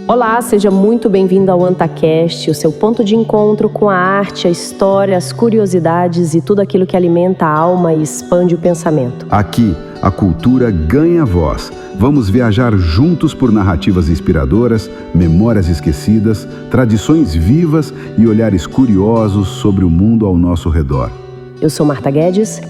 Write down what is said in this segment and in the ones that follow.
Olá, seja muito bem-vindo ao AntaCast, o seu ponto de encontro com a arte, a história, as curiosidades e tudo aquilo que alimenta a alma e expande o pensamento. Aqui, a cultura ganha voz. Vamos viajar juntos por narrativas inspiradoras, memórias esquecidas, tradições vivas e olhares curiosos sobre o mundo ao nosso redor. Eu sou Marta Guedes.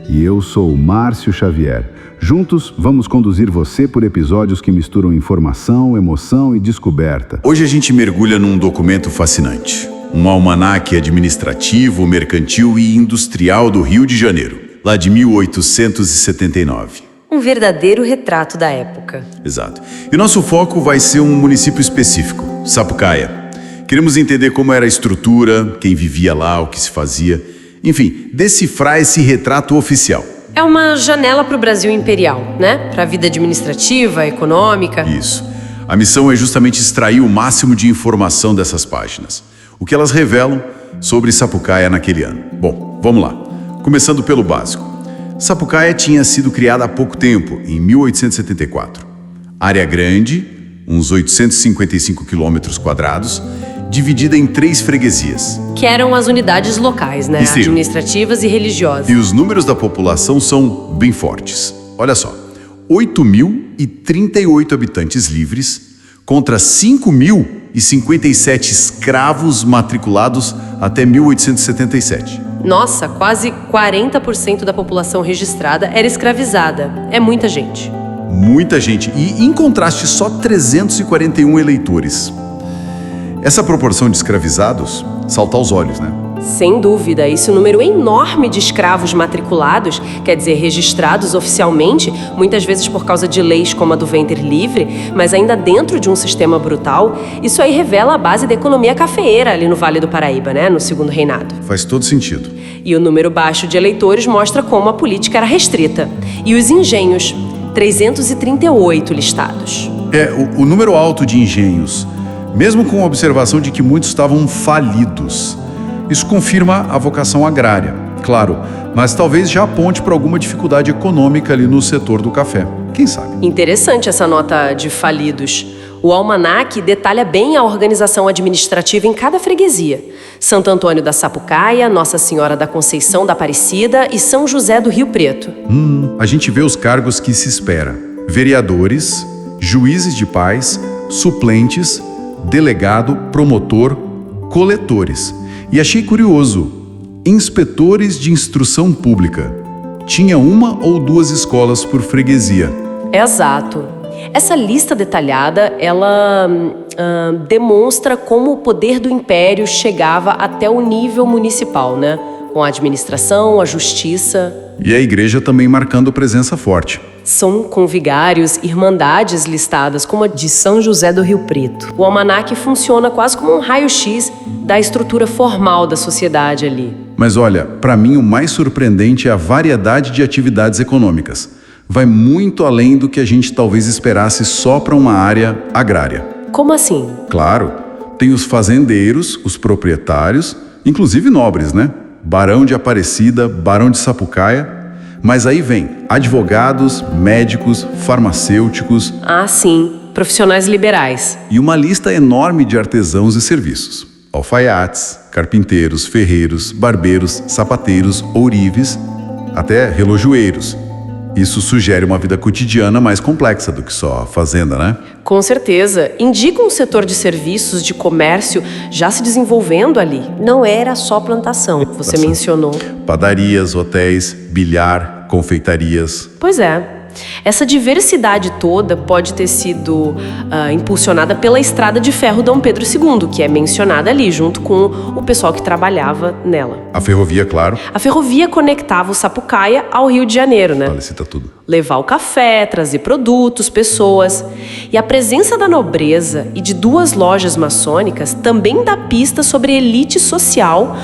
E eu sou Márcio Xavier. Juntos, vamos conduzir você por episódios que misturam informação, emoção e descoberta. Hoje a gente mergulha num documento fascinante. Um almanaque administrativo, mercantil e industrial do Rio de Janeiro, lá de 1879. Um verdadeiro retrato da época. Exato. E nosso foco vai ser um município específico, Sapucaia. Queremos entender como era a estrutura, quem vivia lá, o que se fazia. Enfim, decifrar esse retrato oficial. É uma janela para o Brasil imperial, né? Para a vida administrativa, econômica. Isso. A missão é justamente extrair o máximo de informação dessas páginas. O que elas revelam sobre Sapucaia naquele ano. Bom, vamos lá. Começando pelo básico. Sapucaia tinha sido criada há pouco tempo, em 1874. Área grande, uns 855 quilômetros quadrados, dividida em 3 freguesias. Que eram as unidades locais, né? Isso. Administrativas e religiosas. E os números da população são bem fortes. Olha só, 8.038 habitantes livres contra 5.057 escravos matriculados até 1877. Nossa, quase 40% da população registrada era escravizada. É muita gente. Muita gente. E, em contraste, só 341 eleitores. Essa proporção de escravizados salta aos olhos, né? Sem dúvida, esse número enorme de escravos matriculados, quer dizer, registrados oficialmente, muitas vezes por causa de leis como a do ventre livre, mas ainda dentro de um sistema brutal, isso aí revela a base da economia cafeeira ali no Vale do Paraíba, né? No Segundo Reinado. Faz todo sentido. E o número baixo de eleitores mostra como a política era restrita. E os engenhos, 338 listados. O número alto de engenhos, mesmo com a observação de que muitos estavam falidos. Isso confirma a vocação agrária, claro, mas talvez já aponte para alguma dificuldade econômica ali no setor do café. Quem sabe? Interessante essa nota de falidos. O almanaque detalha bem a organização administrativa em cada freguesia. Santo Antônio da Sapucaia, Nossa Senhora da Conceição da Aparecida e São José do Rio Preto. A gente vê os cargos que se espera. Vereadores, juízes de paz, suplentes, delegado, promotor, coletores. E achei curioso, inspetores de instrução pública. Tinha 1 ou 2 escolas por freguesia. Exato. Essa lista detalhada, ela demonstra como o poder do império chegava até o nível municipal, né? Com a administração, a justiça. E a igreja também marcando presença forte. São convigários, irmandades listadas, como a de São José do Rio Preto. O almanaque funciona quase como um raio-x da estrutura formal da sociedade ali. Mas olha, para mim o mais surpreendente é a variedade de atividades econômicas. Vai muito além do que a gente talvez esperasse só para uma área agrária. Como assim? Claro, tem os fazendeiros, os proprietários, inclusive nobres, né? Barão de Aparecida, Barão de Sapucaia. Mas aí vem advogados, médicos, farmacêuticos. Ah, sim, profissionais liberais. E uma lista enorme de artesãos e serviços. Alfaiates, carpinteiros, ferreiros, barbeiros, sapateiros, ourives, até relojoeiros. Isso sugere uma vida cotidiana mais complexa do que só a fazenda, né? Com certeza. Indica um setor de serviços, de comércio, já se desenvolvendo ali. Não era só plantação, você mencionou. Padarias, hotéis, bilhar, confeitarias. Pois é. Essa diversidade toda pode ter sido impulsionada pela Estrada de Ferro Dom Pedro II, que é mencionada ali, junto com o pessoal que trabalhava nela. A ferrovia, claro. A ferrovia conectava o Sapucaia ao Rio de Janeiro, né? Falecita tudo. Levar o café, trazer produtos, pessoas. E a presença da nobreza e de 2 lojas maçônicas também dá pista sobre a elite social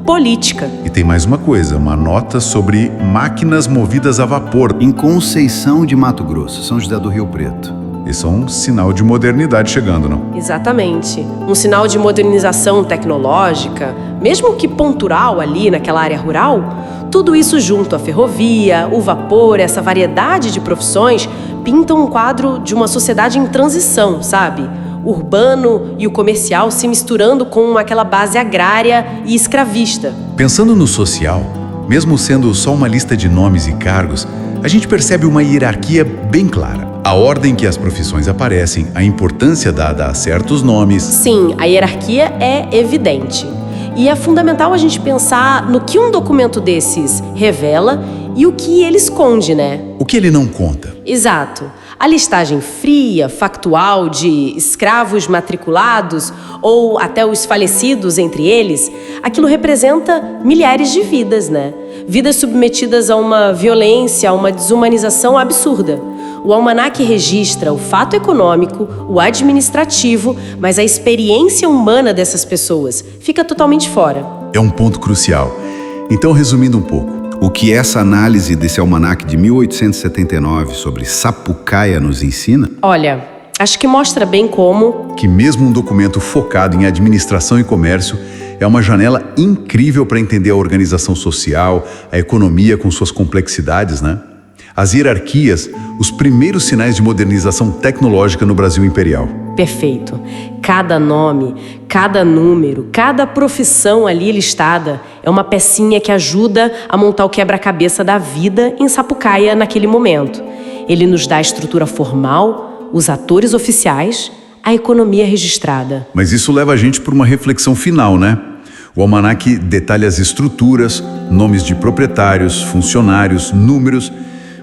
política. E tem mais uma coisa, uma nota sobre máquinas movidas a vapor. Em Conceição de Mato Grosso, São José do Rio Preto. Isso é um sinal de modernidade chegando, não? Exatamente. Um sinal de modernização tecnológica, mesmo que pontural ali naquela área rural. Tudo isso junto à ferrovia, o vapor, essa variedade de profissões, pintam um quadro de uma sociedade em transição, sabe? urbano e o comercial se misturando com aquela base agrária e escravista. Pensando no social, mesmo sendo só uma lista de nomes e cargos, a gente percebe uma hierarquia bem clara. A ordem que as profissões aparecem, a importância dada a certos nomes. Sim, a hierarquia é evidente. E é fundamental a gente pensar no que um documento desses revela e o que ele esconde, né? O que ele não conta? Exato. A listagem fria, factual de escravos matriculados ou até os falecidos entre eles, aquilo representa milhares de vidas, né? Vidas submetidas a uma violência, a uma desumanização absurda. O almanaque registra o fato econômico, o administrativo, mas a experiência humana dessas pessoas fica totalmente fora. É um ponto crucial. Então, resumindo um pouco, o que essa análise desse almanaque de 1879 sobre Sapucaia nos ensina? Olha, acho que mostra bem como que mesmo um documento focado em administração e comércio é uma janela incrível para entender a organização social, a economia com suas complexidades, né? As hierarquias, os primeiros sinais de modernização tecnológica no Brasil imperial. Perfeito. Cada nome, cada número, cada profissão ali listada é uma pecinha que ajuda a montar o quebra-cabeça da vida em Sapucaia naquele momento. Ele nos dá a estrutura formal, os atores oficiais, a economia registrada. Mas isso leva a gente para uma reflexão final, né? O almanaque detalha as estruturas, nomes de proprietários, funcionários, números.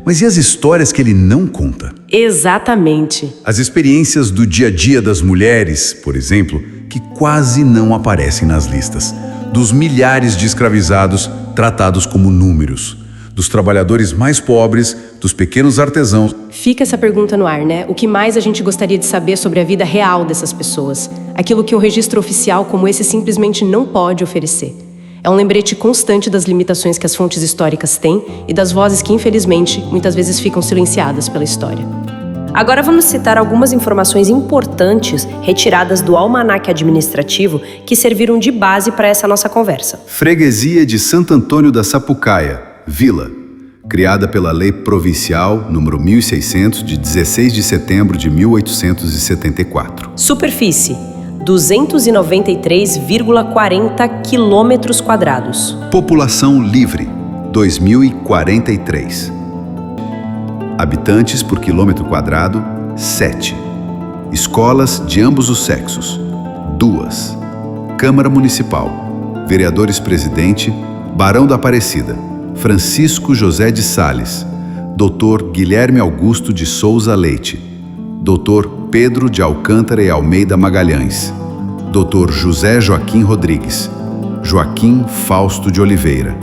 Mas e as histórias que ele não conta? Exatamente. As experiências do dia a dia das mulheres, por exemplo, que quase não aparecem nas listas. Dos milhares de escravizados tratados como números. Dos trabalhadores mais pobres, dos pequenos artesãos. Fica essa pergunta no ar, né? O que mais a gente gostaria de saber sobre a vida real dessas pessoas? Aquilo que o registro oficial como esse simplesmente não pode oferecer. É um lembrete constante das limitações que as fontes históricas têm e das vozes que, infelizmente, muitas vezes ficam silenciadas pela história. Agora vamos citar algumas informações importantes retiradas do almanaque administrativo que serviram de base para essa nossa conversa. Freguesia de Santo Antônio da Sapucaia, Vila, criada pela Lei Provincial número 1600, de 16 de setembro de 1874. Superfície: 293,40 quilômetros quadrados. População livre, 2043. Habitantes por quilômetro quadrado, 7. Escolas de ambos os sexos, 2. Câmara Municipal. Vereadores-presidente, Barão da Aparecida, Francisco José de Sales, Dr. Guilherme Augusto de Souza Leite, Dr. Pedro de Alcântara e Almeida Magalhães, Dr. José Joaquim Rodrigues, Joaquim Fausto de Oliveira,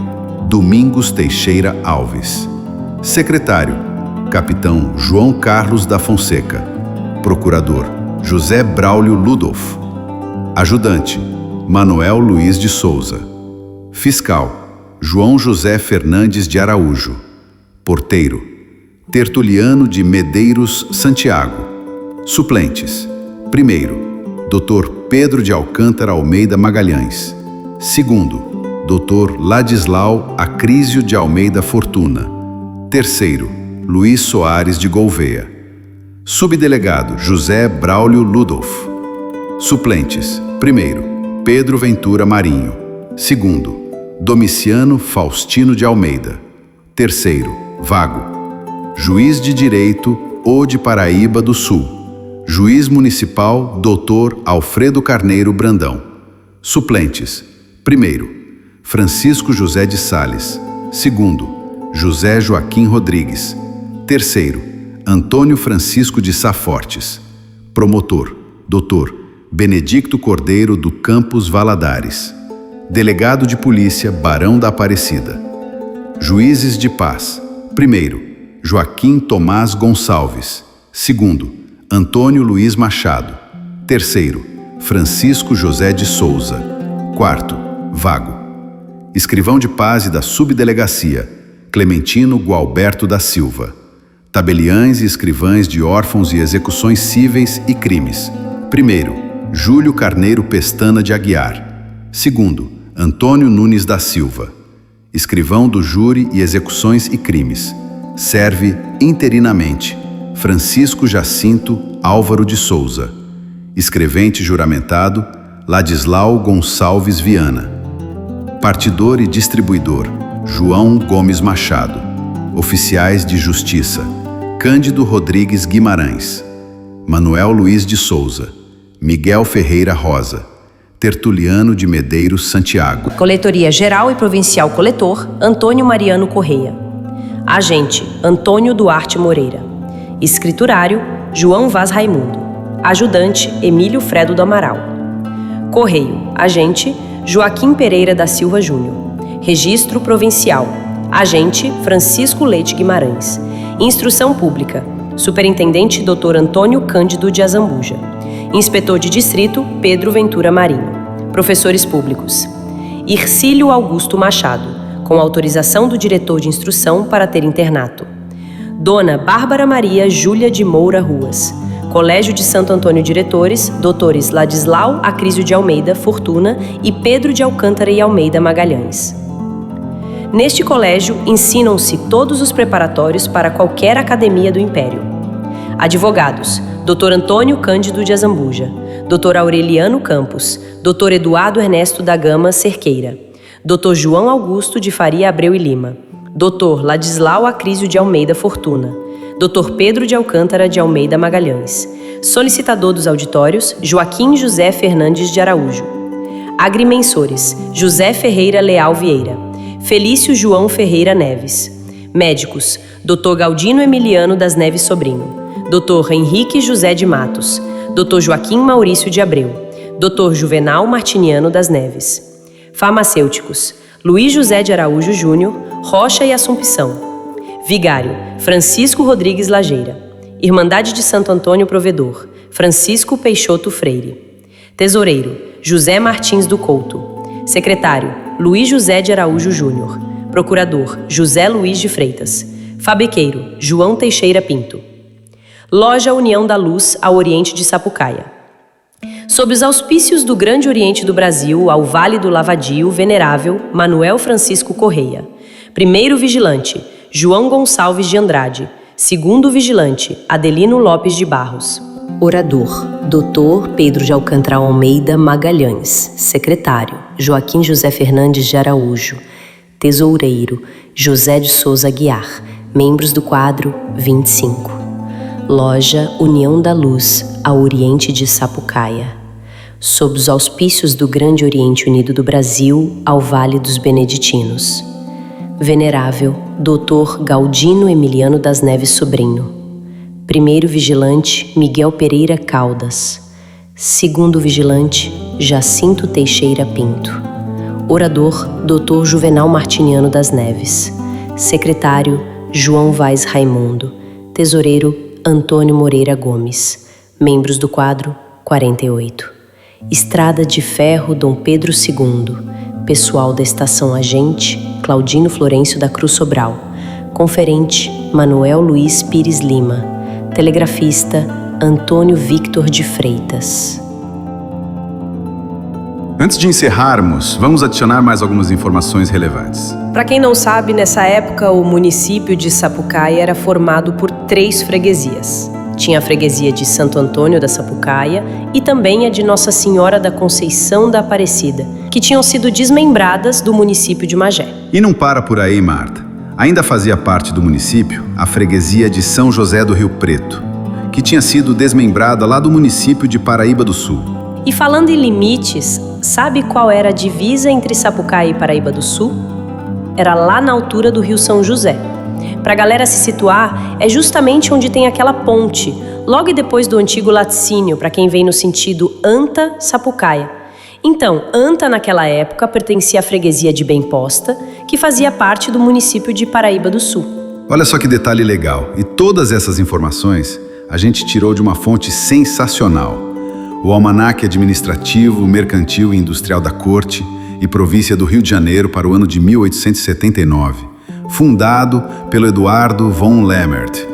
Domingos Teixeira Alves. Secretário: Capitão João Carlos da Fonseca. Procurador: José Braulio Ludolf. Ajudante: Manuel Luiz de Souza. Fiscal: João José Fernandes de Araújo. Porteiro: Tertuliano de Medeiros Santiago. Suplentes: primeiro, Dr. Pedro de Alcântara Almeida Magalhães. Segundo, Dr. Ladislau Acrísio de Almeida Fortuna. Terceiro, Luiz Soares de Gouveia. Subdelegado: José Braulio Ludolf. Suplentes: primeiro, Pedro Ventura Marinho. Segundo, Domiciano Faustino de Almeida. Terceiro, vago: Juiz de Direito O de Paraíba do Sul. Juiz Municipal Dr. Alfredo Carneiro Brandão. Suplentes: primeiro, Francisco José de Sales. Segundo, José Joaquim Rodrigues. Terceiro, Antônio Francisco de Safortes. Promotor: Dr. Benedicto Cordeiro do Campos Valadares. Delegado de Polícia Barão da Aparecida. Juízes de Paz: primeiro, Joaquim Tomás Gonçalves. Segundo, Antônio Luiz Machado. Terceiro, Francisco José de Souza. Quarto, vago: Escrivão de Paz e da Subdelegacia, Clementino Gualberto da Silva. Tabeliães e escrivães de órfãos e execuções cíveis e crimes. Primeiro, Júlio Carneiro Pestana de Aguiar. Segundo, Antônio Nunes da Silva. Escrivão do Júri e Execuções e Crimes. Serve interinamente Francisco Jacinto Álvaro de Souza. Escrevente juramentado, Ladislau Gonçalves Viana. Partidor e distribuidor, João Gomes Machado. Oficiais de Justiça, Cândido Rodrigues Guimarães. Manuel Luiz de Souza. Miguel Ferreira Rosa. Tertuliano de Medeiros Santiago. Coletoria Geral e Provincial Coletor, Antônio Mariano Correia. Agente, Antônio Duarte Moreira. Escriturário, João Vaz Raimundo. Ajudante, Emílio Fredo do Amaral. Correio, agente, Joaquim Pereira da Silva Júnior. Registro Provincial, agente, Francisco Leite Guimarães. Instrução Pública, Superintendente Dr. Antônio Cândido de Azambuja. Inspetor de Distrito, Pedro Ventura Marinho. Professores Públicos, Ircílio Augusto Machado, com autorização do diretor de instrução para ter internato. Dona Bárbara Maria Júlia de Moura Ruas. Colégio de Santo Antônio Diretores, doutores Ladislau Acrísio de Almeida Fortuna e Pedro de Alcântara e Almeida Magalhães. Neste colégio, ensinam-se todos os preparatórios para qualquer academia do Império. Advogados, Dr. Antônio Cândido de Azambuja, Dr. Aureliano Campos, Dr. Eduardo Ernesto da Gama Cerqueira, Dr. João Augusto de Faria Abreu e Lima, Dr. Ladislau Acrísio de Almeida Fortuna, Dr. Pedro de Alcântara de Almeida Magalhães, solicitador dos auditórios, Joaquim José Fernandes de Araújo. Agrimensores, José Ferreira Leal Vieira, Felício João Ferreira Neves. Médicos, Dr. Galdino Emiliano das Neves Sobrinho, Dr. Henrique José de Matos, Dr. Joaquim Maurício de Abreu, Dr. Juvenal Martiniano das Neves. Farmacêuticos, Luiz José de Araújo Júnior, Rocha e Assumpção. Vigário, Francisco Rodrigues Lajeira. Irmandade de Santo Antônio Provedor, Francisco Peixoto Freire. Tesoureiro, José Martins do Couto. Secretário, Luiz José de Araújo Júnior. Procurador, José Luiz de Freitas. Fabriqueiro, João Teixeira Pinto. Loja União da Luz, ao Oriente de Sapucaia. Sob os auspícios do Grande Oriente do Brasil, ao Vale do Lavadio, Venerável, Manuel Francisco Correia. Primeiro vigilante, João Gonçalves de Andrade. Segundo vigilante, Adelino Lopes de Barros. Orador, Dr. Pedro de Alcântara Almeida Magalhães. Secretário, Joaquim José Fernandes de Araújo. Tesoureiro, José de Souza Aguiar. Membros do quadro, 25. Loja União da Luz, ao Oriente de Sapucaia. Sob os auspícios do Grande Oriente Unido do Brasil, ao Vale dos Beneditinos. Venerável, Dr. Galdino Emiliano das Neves Sobrinho. Primeiro vigilante, Miguel Pereira Caldas. Segundo vigilante, Jacinto Teixeira Pinto. Orador, Dr. Juvenal Martiniano das Neves. Secretário, João Vaz Raimundo. Tesoureiro, Antônio Moreira Gomes. Membros do quadro, 48. Estrada de Ferro Dom Pedro II. Pessoal da Estação Agente, Claudino Florencio da Cruz Sobral. Conferente, Manuel Luiz Pires Lima. Telegrafista, Antônio Victor de Freitas. Antes de encerrarmos, vamos adicionar mais algumas informações relevantes. Para quem não sabe, nessa época o município de Sapucaia era formado por 3 freguesias. Tinha a freguesia de Santo Antônio da Sapucaia e também a de Nossa Senhora da Conceição da Aparecida, que tinham sido desmembradas do município de Magé. E não para por aí, Marta. Ainda fazia parte do município a freguesia de São José do Rio Preto, que tinha sido desmembrada lá do município de Paraíba do Sul. E falando em limites, sabe qual era a divisa entre Sapucaia e Paraíba do Sul? Era lá na altura do Rio São José. Para a galera se situar, é justamente onde tem aquela ponte, logo depois do antigo laticínio, para quem vem no sentido Anta-Sapucaia. Então, Anta naquela época pertencia à freguesia de Bem-Posta, que fazia parte do município de Paraíba do Sul. Olha só que detalhe legal. E todas essas informações a gente tirou de uma fonte sensacional. O Almanaque Administrativo, Mercantil e Industrial da Corte e Província do Rio de Janeiro para o ano de 1879, fundado pelo Eduardo von Lemmert,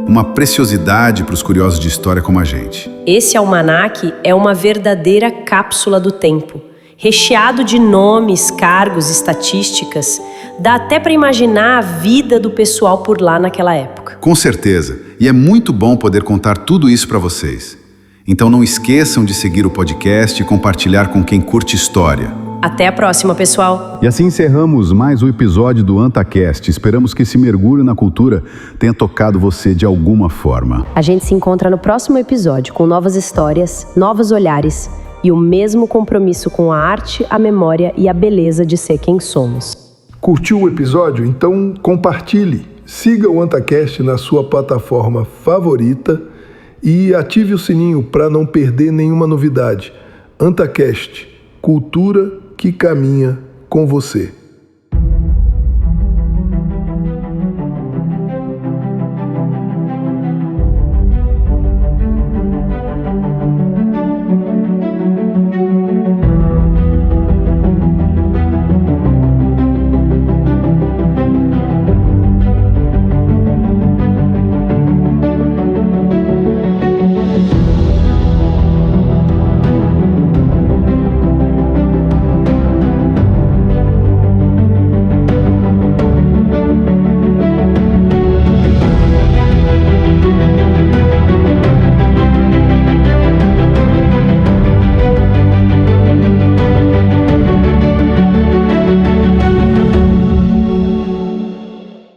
uma preciosidade para os curiosos de história como a gente. Esse almanaque é uma verdadeira cápsula do tempo, recheado de nomes, cargos, estatísticas. Dá até para imaginar a vida do pessoal por lá naquela época. Com certeza, e é muito bom poder contar tudo isso para vocês. Então não esqueçam de seguir o podcast e compartilhar com quem curte história. Até a próxima, pessoal! E assim encerramos mais um episódio do AntaCast. Esperamos que esse mergulho na cultura tenha tocado você de alguma forma. A gente se encontra no próximo episódio com novas histórias, novos olhares e o mesmo compromisso com a arte, a memória e a beleza de ser quem somos. Curtiu o episódio? Então compartilhe. Siga o AntaCast na sua plataforma favorita e ative o sininho para não perder nenhuma novidade. AntaCast, cultura que caminha com você.